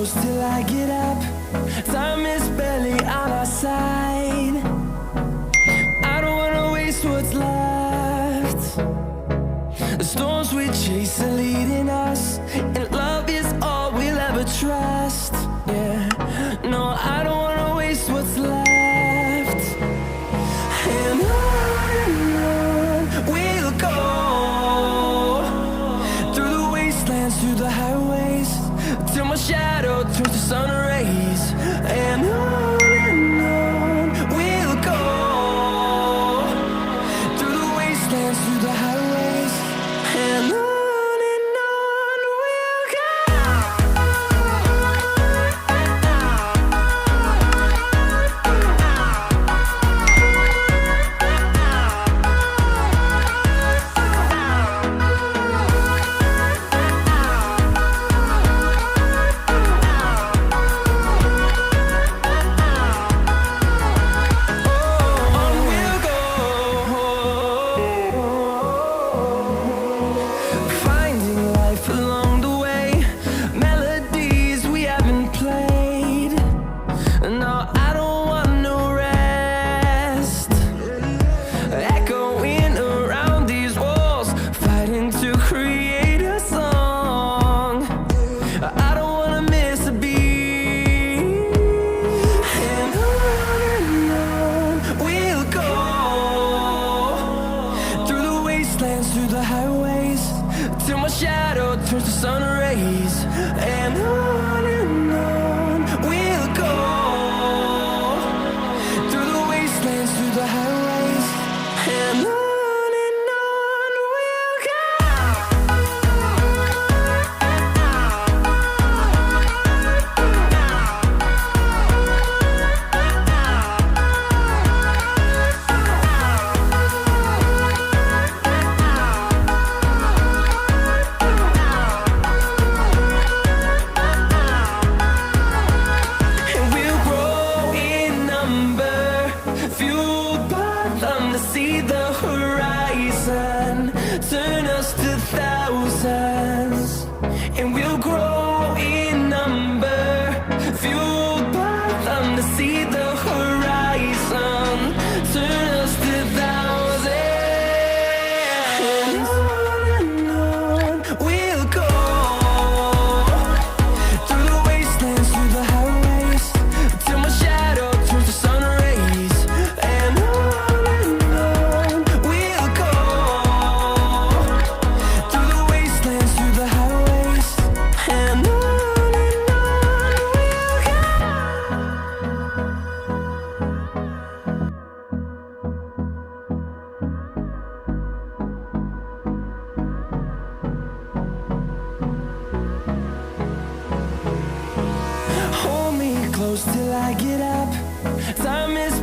close till I get up. Time is barely on our side. I don't wanna waste what's left. The storms we chase are leading us, and love is all we'll ever trust. Yeah, no, I don't wanna waste what's left. And on we'll go, through the wastelands, through the highways, till my shadow turns to sun rays. And on we'll go, through the wastelands, through the highways, and on we'll go. Through the highways, till my shadow turns to sun rays. And on we'll go, through the wastelands, through the highways, and on we'll go. See the horizon, turn us to thousands, and we'll grow in number, fueled by them. To see the horizon, turn us to thousands, and on we'll go, through the wastelands, through the highways, till my shadow turns to sun rays. And till I get up. Time is